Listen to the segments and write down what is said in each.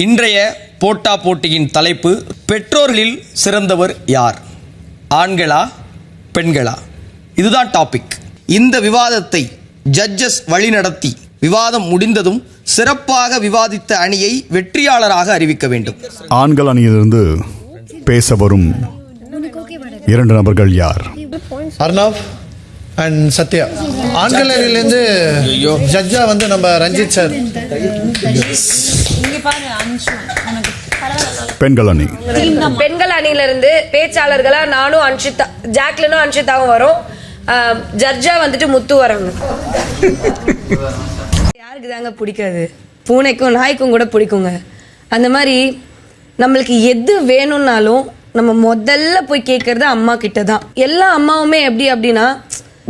இன்றைய போட்டா போட்டியின் தலைப்பு பெற்றோர்களில் சிறந்தவர் யார், ஆண்களா பெண்களா? இதுதான் டாபிக். இந்த விவாதத்தை ஜட்ஜஸ் வழிநடத்தி விவாதம் முடிந்ததும் சிறப்பாக விவாதித்த அணியை வெற்றியாளராக அறிவிக்க வேண்டும். ஆண்கள் அணியிலிருந்து பேச வரும் 2 நபர்கள் யார்? அர்ணவ் அண்ட் சத்யா. ஆண்கள் அணியிலேருந்து ஜட்ஜா வந்து நம்ம ரஞ்சித் சார். பெண்கள் அணி. பெண்கள் அணியிலிருந்து பேச்சாளர்களா நானும் அன்ஷிதா, ஜாக்லினும் அன்ஷிதாவும் வரும். ஜட்ஜா வந்துட்டு முத்து வராங்க. யாருக்கு தாங்க பிடிக்காது? பூனைக்கும் நாய்க்கும் கூட பிடிக்குங்க. அந்த மாதிரி நம்மளுக்கு எது வேணும்னாலும் நம்ம முதல்ல போய் கேட்கறது அம்மா கிட்ட தான். எல்லா அம்மாவுமே எப்படி அப்படின்னா,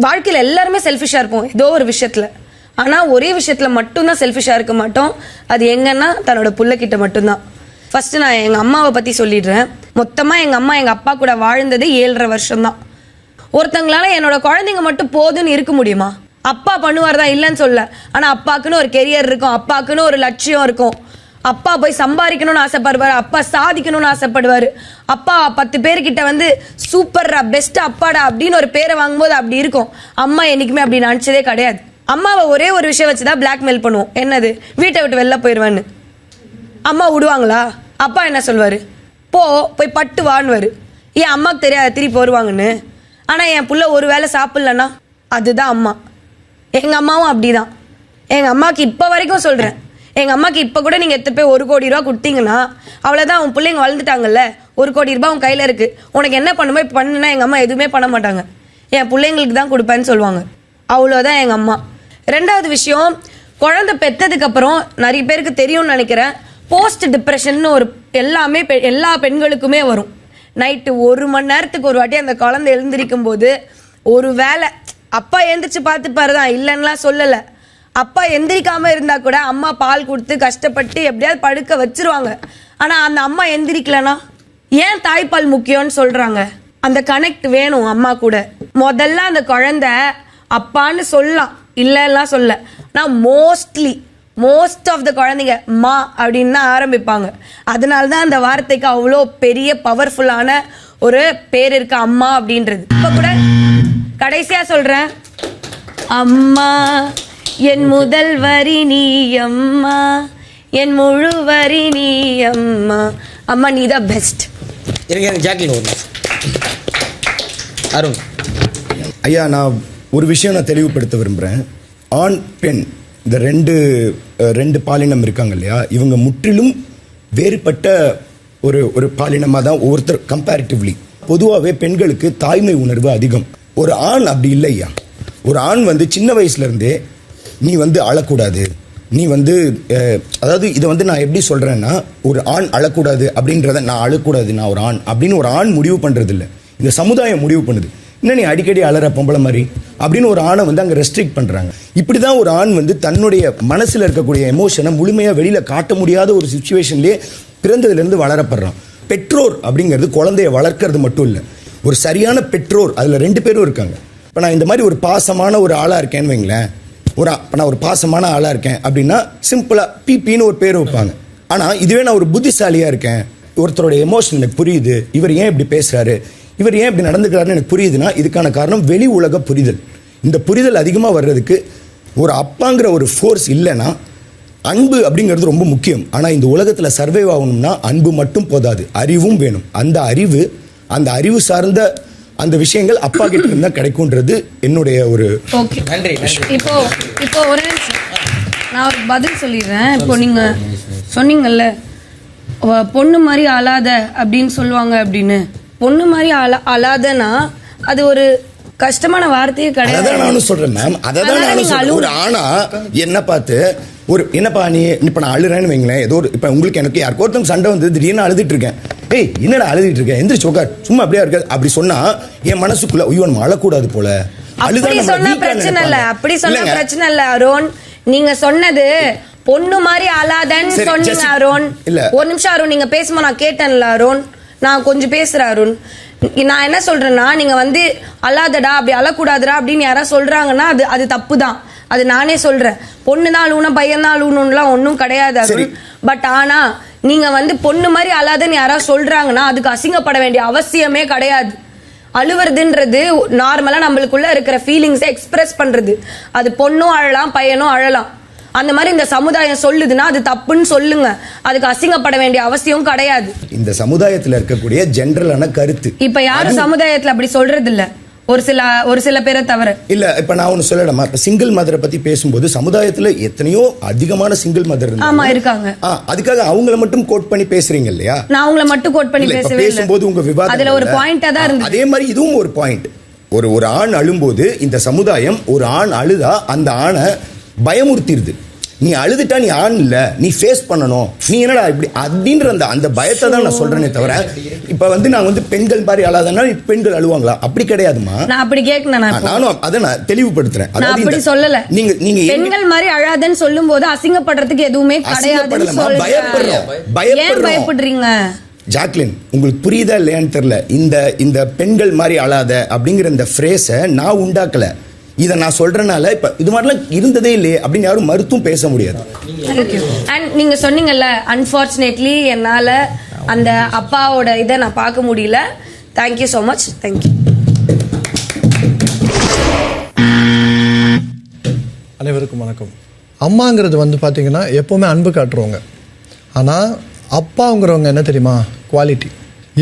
வாழ்க்கையில் எல்லாருமே செல்ஃபிஷாக இருப்போம் ஏதோ ஒரு விஷயத்தில். ஆனால் ஒரே விஷயத்தில் மட்டும்தான் செல்ஃபிஷாக இருக்க மாட்டோம். அது எங்கன்னா தன்னோட புள்ளைக்கிட்ட மட்டும்தான். ஃபர்ஸ்ட் நான் எங்கள் அம்மாவை பற்றி சொல்லிடுறேன். மொத்தமாக எங்கள் அம்மா எங்கள் அப்பா கூட வாழ்ந்தது 7.5 வருஷம் தான். ஒருத்தங்களால என்னோட குழந்தைங்க மட்டும் போதுன்னு இருக்க முடியுமா? அப்பா பண்ணுவார் தான், இல்லைன்னு சொல்ல. ஆனால் அப்பாக்குன்னு ஒரு கெரியர் இருக்கும், அப்பாக்குன்னு ஒரு லட்சியம் இருக்கும். அப்பா போய் சம்பாதிக்கணும்னு ஆசைப்படுவார், அப்பா சாதிக்கணும்னு ஆசைப்படுவார். அப்பா 10 பேர்கிட்ட வந்து சூப்பர்ரா பெஸ்ட் அப்பாடா அப்படின்னு ஒரு பேரை வாங்கும்போது அப்படி இருக்கும். அம்மா என்னைக்குமே அப்படி நினச்சதே கிடையாது. அம்மாவை ஒரே ஒரு விஷயம் வச்சுதான் பிளாக்மெயில் பண்ணுவோம். என்னது? வீட்டை விட்டு வெளில போயிடுவேன்னு. அம்மா விடுவாங்களா? அப்பா என்ன சொல்வார்? போய் பட்டு வான்னுவார். ஏன் அம்மாவுக்கு தெரியாது திருப்பி வருவாங்கன்னு? ஆனால் என் புள்ள ஒரு வேளை சாப்பிட்லன்னா அதுதான் அம்மா. எங்கள் அம்மாவும் அப்படிதான். எங்கள் அம்மாவுக்கு இப்போ வரைக்கும் சொல்கிறேன், எங்கள் அம்மாவுக்கு இப்போ கூட நீங்கள் எடுத்து போய் 1 கோடி ரூபா கொடுத்தீங்கன்னா அவ்வளோதான், உன் பிள்ளைங்க வளர்ந்துட்டாங்கல்ல, 1 கோடி ரூபா உன் கையில் இருக்குது, உனக்கு என்ன பண்ணுமோ இப்போ பண்ணுன்னா எங்கள் அம்மா எதுவுமே பண்ண மாட்டாங்க. என் பிள்ளைங்களுக்கு தான் கொடுப்பேன்னு சொல்லுவாங்க. அவ்வளோதான் எங்கள் அம்மா. 2வது விஷயம், குழந்தை பெற்றதுக்கப்புறம் நிறைய பேருக்கு தெரியும்னு நினைக்கிறேன், போஸ்ட் டிப்ரெஷன் ஒரு எல்லாமே எல்லா பெண்களுக்குமே வரும். நைட்டு 1 மணி நேரத்துக்கு ஒரு வாட்டி அந்த குழந்தை எழுந்திருக்கும் போது ஒரு வேளை அப்பா எழுந்திரிச்சு பார்த்துப்பாரு தான், இல்லைன்னுலாம் சொல்லலை. அப்பா எந்திரிக்காம இருந்தா கூட அம்மா பால் கொடுத்து கஷ்டப்பட்டு எப்படியாவது படுக்க வச்சிருவாங்க. ஆனால் அந்த அம்மா எந்திரிக்கலனா ஏன் தாய்ப்பால் முக்கியம்னு சொல்றாங்க? அந்த கனெக்ட் வேணும் அம்மா கூட. முதல்ல அந்த குழந்தை அப்பான்னு சொல்லலாம், இல்லைலாம் சொல்ல. நான் மோஸ்ட் ஆஃப் த குழந்தைங்க மா அப்படின்னு தான் ஆரம்பிப்பாங்க. அதனால தான் அந்த வார்த்தைக்கு அவ்வளோ பெரிய பவர்ஃபுல்லான ஒரு பேர் இருக்கு, அம்மா அப்படின்றது. இப்போ கூட கடைசியா சொல்றேன், அம்மா என் முதல் வரி நீ அம்மா, என் முழு வரி நீ அம்மா, அம்மா நீ தான் பெஸ்ட். அருண் ஐயா, நான் ஒரு விஷயம் நான் தெளிவுபடுத்த விரும்புகிறேன். ஆண் பெண் இந்த ரெண்டு பாலினம் இருக்காங்க இல்லையா, இவங்க முற்றிலும் வேறுபட்ட ஒரு பாலினமாக தான் ஒவ்வொருத்தர் கம்பேரிட்டிவ்லி. பொதுவாகவே பெண்களுக்கு தாய்மை உணர்வு அதிகம். ஒரு ஆண் அப்படி இல்லையா. ஒரு ஆண் வந்து சின்ன வயசுலேருந்தே நீ வந்து அழக்கூடாது, நீ வந்து அதாவது இதை வந்து நான் எப்படி சொல்கிறேன்னா, ஒரு ஆண் அழக்கூடாது அப்படின்றத நான் அழக்கூடாது, நான் ஒரு ஆண் அப்படின்னு ஒரு ஆண் முடிவு பண்ணுறது இல்லை, இந்த சமுதாயம் முடிவு பண்ணுது. இன்னும் நீ அடிக்கடி அலற பொம்பளை மாதிரி அப்படின்னு ஒரு ஆணை வந்து அங்கே ரெஸ்ட்ரிக்ட் பண்ணுறாங்க. இப்படி தான் ஒரு ஆண் வந்து தன்னுடைய மனசில் இருக்கக்கூடிய எமோஷனை முழுமையாக வெளியில் காட்ட முடியாத ஒரு சுச்சுவேஷன்லேயே பிறந்ததுலேருந்து வளரப்படுறான். பெற்றோர் அப்படிங்கிறது குழந்தைய வளர்க்கறது மட்டும் இல்லை, ஒரு சரியான பெற்றோர் அதில் 2 பேரும் இருக்காங்க. இப்போ நான் இந்த மாதிரி ஒரு பாசமான ஒரு ஆளாக இருக்கேன்னு வைங்களேன், நான் ஒரு பாசமான ஆளாக இருக்கேன் அப்படின்னா சிம்பிளாக பிபின்னு ஒரு பேர் வைப்பாங்க. ஆனால் இதுவே நான் ஒரு புத்திசாலியாக இருக்கேன், ஒருத்தரோட எமோஷன் எனக்கு புரியுது, இவர் ஏன் இப்படி பேசுகிறாரு, இவர் ஏன் இப்படி நடந்துக்கிறாருன்னு எனக்கு புரியுதுன்னா இதுக்கான காரணம் வெளி உலக புரிதல். இந்த புரிதல் அதிகமாக வர்றதுக்கு ஒரு அப்பாங்கிற ஒரு ஃபோர்ஸ் இல்லைன்னா அன்பு அப்படிங்கிறது ரொம்ப முக்கியம். ஆனால் இந்த உலகத்தில் சர்வைவ் ஆகணும்னா அன்பு மட்டும் போதாது, அறிவும் வேணும். அந்த அறிவு சார்ந்த அந்த விஷயங்கள் அப்பா கிட்ட இருந்தால் கிடைக்கும்ன்றது என்னுடைய ஒரு நன்றி. இப்போ ஒரு நிமிஷம் நான் ஒரு பதில் சொல்லிடுறேன். இப்போ நீங்க சொன்னீங்கல்ல பொண்ணு மாதிரி அழாத அப்படின்னு சொல்லுவாங்க அப்படின்னு. பொண்ணு மாதிரி அழாதனா அது ஒரு கஷ்டமான வார்த்தையே கிடையாது. அதான் நானும் சொல்றேன் மேம், அதான் நானும் சொல்றேன். ஒரு ஆணா என்ன பார்த்து ஒரு என்னப்பா நீ இப்ப நான் அழுறேன்னு வைங்களேன், ஏதோ ஒரு இப்ப உங்களுக்கு எனக்கு யாருக்கோ ஒருத்தவங்க சண்டை வந்து திடீர்னு அழுதுட்டு இருக்கேன், ஏய் என்னடா அழுதுட்டு இருக்கேன், எந்திரிச்சு உட்கார், சும்மா அப்படியே இருக்காது அப்படி சொன்னா என் மனசுக்குள்ள ஐயோ நம்ம அழக்கூடாது போல. அப்படி சொன்னா பிரச்சனை இல்ல, அப்படி சொன்னா பிரச்சனை இல்ல அருண். நீங்க சொன்னது பொண்ணு மாதிரி அழாதன்னு சொன்னீங்க அருண். ஒரு நிமிஷம் அருண், நீங்க பேசுமா நான் கேட்டேன்ல அருண், நான் கொஞ்சம் பேசுறேன் அருண். நான் என்ன சொல்றேன்னா, நீங்க வந்து அழாதடா அப்படி அழக்கூடாதுடா அப்படின்னு யாராவது சொல்றாங்கன்னா அது தப்பு தான். அது நானே சொல்றேன். பொண்ணு தான் அழுவணும், பையன் தான் அழுவணும்லாம் ஒன்றும் கிடையாது அருண். பட் ஆனா நீங்க வந்து பொண்ணு மாதிரி அழாதன்னு யாராவது சொல்றாங்கன்னா அதுக்கு அசிங்கப்பட வேண்டிய அவசியமே கிடையாது. அழுவுறதுன்றது நார்மலா நம்மளுக்குள்ள இருக்கிற ஃபீலிங்ஸை எக்ஸ்பிரஸ் பண்றது. அது பொண்ணும் அழலாம், பையனும் அழலாம். அந்த மாதிரி இந்த சமுதாயம் சொல்லுதுன்னா அது தப்புன்னு சொல்லுங்க. அதுக்கு அசிங்கப்பட வேண்டிய அவசியம் கிடையாது. இந்த சமுதாயத்துல இருக்கக்கூடிய ஜெனரலான கருத்து இப்ப யாரும் சமுதாயத்துல அப்படி சொல்றது இல்ல, ஒரு சில பேரை தவிர. இல்ல இப்ப நான் ஒன்னு சொல்லலாமா, இப்ப சிங்கிள் மதரை பத்தி பேசும்போது சமுதாயத்துல எத்தனையோ அதிகமான சிங்கிள் மதர் ஆமா இருக்காங்க. அதுக்காக அவங்கள மட்டும் கோட் பண்ணி பேசுறீங்க இல்லையா? நான் அவங்கள மட்டும் கோட் பண்ணி பேசவே இல்ல. பேசும்போது உங்க விவாதம் அதுல ஒரு பாயிண்டா தான் இருந்தது. அதே மாதிரி இதுவும் ஒரு பாயிண்ட். ஒரு ஆண் அழும்போது இந்த சமுதாயம் ஒரு ஆண் அழுதா அந்த ஆணை பயமுறுத்திடுது. நீ அழுதுட்டா நீ ஆண் இல்ல, நீ ஃபேஸ் பண்ணணும், நீ என்னடா இப்படி அப்படின்ற அந்த பயத்தை தான் நான் சொல்றேனே தவிர இப்ப வந்து நான் வந்து பெண்கள் மாதிரி அழாதனா பெண்கள் அழுவாங்களா? அப்படி கிடையாதுமா. நான் அப்படி கேட்கணும். நானும் அதை நான் தெளிவுபடுத்துறேன். நான் அப்படி சொல்லல. நீங்க பெண்கள் மாதிரி அழாதன்னு சொல்லும்போது அசிங்கப்படுறதுக்கு எதுவுமே கிடையாது. ஏன் பயப்படுறீங்க ஜாக்லின்? உங்களுக்கு புரியுதா இல்லையான்னு தெரியல. இந்த பெண்கள் மாதிரி அழாத அப்படிங்கிற இந்த ஃப்ரேஸை நான் உண்டாக்கல. இதை நான் சொல்றேனால இப்ப இது மாதிரிலாம் இருந்ததே இல்லையே அப்படின்னு யாரும் மறுத்தும் பேச முடியாது. அண்ட் நீங்க சொன்னீங்கல்ல, அன்பார்ச்சுனேட்லி என்னால அந்த அப்பாவோட இதை நான் பார்க்க முடியல. Thank you so much. தேங்க்யூ. அனைவருக்கும் வணக்கம். அம்மாங்கிறது வந்து பார்த்தீங்கன்னா எப்போவுமே அன்பு காட்டுறவங்க. ஆனால் அப்பாங்கிறவங்க என்ன தெரியுமா, குவாலிட்டி.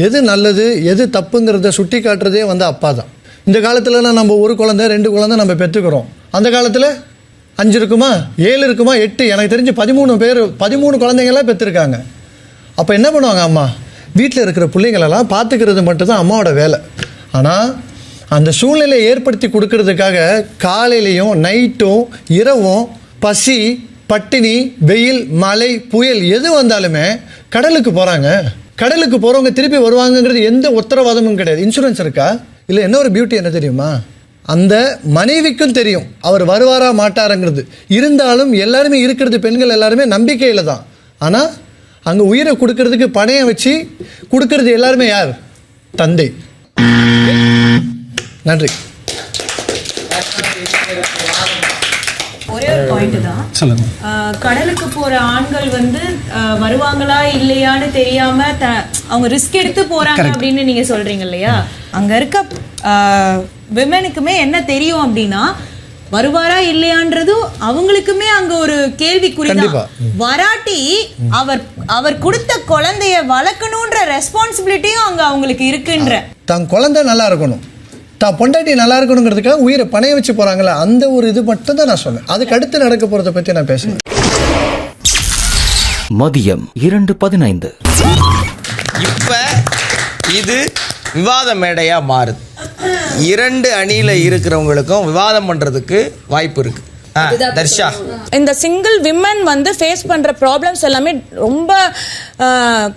எது நல்லது எது தப்புங்கிறத சுட்டி காட்டுறதே வந்து அப்பா தான். இந்த காலத்துலலாம் நம்ம ஒரு குழந்தை 2 குழந்தை நம்ம பெற்றுக்கிறோம். அந்த காலத்தில் 5 இருக்குமா 7 இருக்குமா 8, எனக்கு தெரிஞ்சு 13 குழந்தைங்களாம் பெற்றிருக்காங்க. அப்போ என்ன பண்ணுவாங்க, அம்மா வீட்டில் இருக்கிற பிள்ளைங்களெல்லாம் பார்த்துக்கிறது மட்டும்தான் அம்மாவோட வேலை. ஆனால் அந்த சூழ்நிலையை ஏற்படுத்தி கொடுக்கறதுக்காக காலையிலையும் நைட்டும் இரவும் பசி பட்டினி வெயில் மழை புயல் எது வந்தாலுமே கடலுக்கு போகிறாங்க. கடலுக்கு போகிறவங்க திருப்பி வருவாங்கங்கிறது எந்த உத்தரவாதமும் கிடையாது. இன்சூரன்ஸ் இருக்கா? இல்லை. என்ன ஒரு பியூட்டி என்ன தெரியுமா, அந்த மனைவிக்கும் தெரியும் அவர் வருவாரா மாட்டாருங்கிறது. இருந்தாலும் எல்லாருமே இருக்கிறது பெண்கள் எல்லாருமே நம்பிக்கையில் தான். ஆனால் அங்கே உயிரை கொடுக்கறதுக்கு பணையம் வச்சு கொடுக்கறது எல்லாருமே யார்? தந்தை. நன்றி. ஒரே ஒரு பாயிண்ட் தான் சொல்லுங்க. கடலுக்கு போற ஆண்கள் வந்து வருவாங்களா இல்லையான்னு தெரியாம அவங்க ரிஸ்க் எடுத்து போறாங்க அப்படின்னு நீங்க சொல்றீங்க இல்லையா? அங்க இருக்க விமனுக்குமே என்ன தெரியும் அப்படின்னா வருவாரா இல்லையான்றதும் அவங்களுக்குமே அங்க ஒரு கேள்விக்குறிதான். வராட்டி அவர் கொடுத்த குழந்தைய வளர்க்கணும்ன்ற ரெஸ்பான்சிபிலிட்டியும் அங்க அவங்களுக்கு இருக்குன்ற. தான் குழந்தை நல்லா இருக்கணும், தான் பொண்டாட்டி நல்லா இருக்கணுங்கிறதுக்காக உயிரை பணைய வச்சு போறாங்களா, அந்த ஒரு இது மட்டும் தான் நான் சொன்னேன். அதுக்கு அடுத்து நடக்க போறதை பத்தி நான் பேசுறேன். மதியம் 2:15. இப்ப இது விவாத மேடையா மாறுது. 2 அணியில இருக்கிறவங்களுக்கும் விவாதம் பண்றதுக்கு வாய்ப்பு இருக்கு. தர்ஷா, இந்த சிங்கிள் விமன் வந்து ஃபேஸ் பண்ற ப்ராப்ளம்ஸ் எல்லாமே ரொம்ப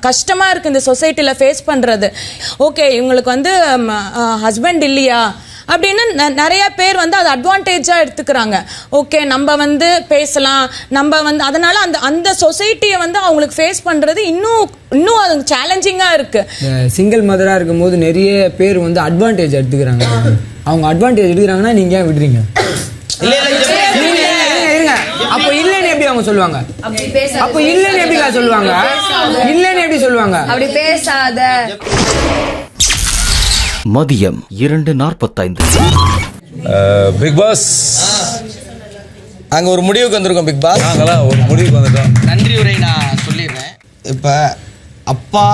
கஷ்டமா இருக்கு இந்த சொசைட்டில ஃபேஸ் பண்றது. ஓகே, இவங்களுக்கு வந்து ஹஸ்பண்ட் இல்லையா அப்படின்னு நிறைய பேர் வந்து அது அட்வான்டேஜா எடுத்துக்கிறாங்க. ஓகே, நம்ம வந்து பேசலாம், நம்ம வந்து அதனால அந்த சொசைட்டியை வந்து அவங்களுக்கு ஃபேஸ் பண்றது இன்னும் அது சேலஞ்சிங்கா இருக்கு. சிங்கிள் மதரா இருக்கும்போது நிறைய பேர் வந்து அட்வான்டேஜ் எடுத்துக்கிறாங்க. அவங்க அட்வான்டேஜ் எடுக்கிறாங்கன்னா நீங்க ஏன் விடுறீங்க? அப்போ இல்லன்னு எப்படி அவங்க சொல்லுவாங்க? அப்போ இல்லன்னு எப்படி சொல்லுவாங்க? இல்லன்னு எப்படி சொல்லுவாங்க? அப்படி பேசாத. மதியம் 2:45. பிக் பாஸ், அங்க ஒரு முடிவுக்கு வந்திருக்கோம். பிக் பாஸ், நாங்களாம் ஒரு முடிவுக்கு வந்துட்டோம். நன்றி உரை நான் சொல்லிடுறேன். இப்போ அப்பா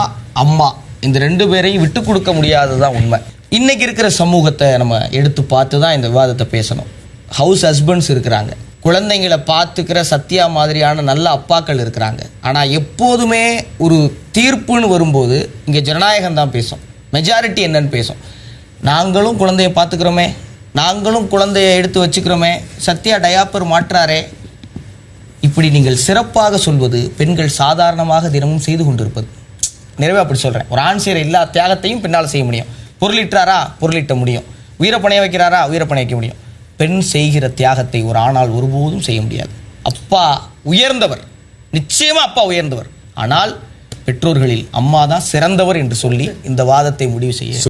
அம்மா இந்த 2 பேரையும் விட்டு கொடுக்க முடியாததுதான் உண்மை. இன்னைக்கு இருக்கிற சமூகத்தை நம்ம எடுத்து பார்த்து தான் இந்த விவாதத்தை பேசணும். ஹவுஸ் ஹஸ்பண்ட்ஸ் இருக்கிறாங்க, குழந்தைங்களை பார்த்துக்கிற சத்யா மாதிரியான நல்ல அப்பாக்கள் இருக்கிறாங்க. ஆனால் எப்போதுமே ஒரு தீர்ப்புன்னு வரும்போது இங்கே ஜனநாயகம் தான் பேசும், மெஜாரிட்டி என்னன்னு பேசும். நாங்களும் குழந்தைய பார்த்துக்கிறோமே, நாங்களும் குழந்தைய எடுத்து வச்சுக்கிறோமே, சத்யா டயாப்பர் மாற்றாரே, இப்படி நீங்கள் சிறப்பாக சொல்வது பெண்கள் சாதாரணமாக தினமும் செய்து கொண்டிருப்பது. நிறைவே அப்படி சொல்கிறேன். ஒரு ஆண் செய்கிற எல்லா தியாகத்தையும் பெண்ணால் செய்ய முடியும். பொருளிட்டாரா, பொருளிட்ட முடியும். உயிரப்பணைய வைக்கிறாரா, உயிரப்பணைய வைக்க முடியும். பெண் செய்கிற தியாகத்தை ஒரு ஆணால் ஒருபோதும் செய்ய முடியாது. அப்பா உயர்ந்தவர், நிச்சயமா அப்பா உயர்ந்தவர். ஆனால் பெற்றோர்களில் அம்மா தான் சிறந்தவர் என்று சொல்லி இந்த வாதத்தை முடிவு செய்ய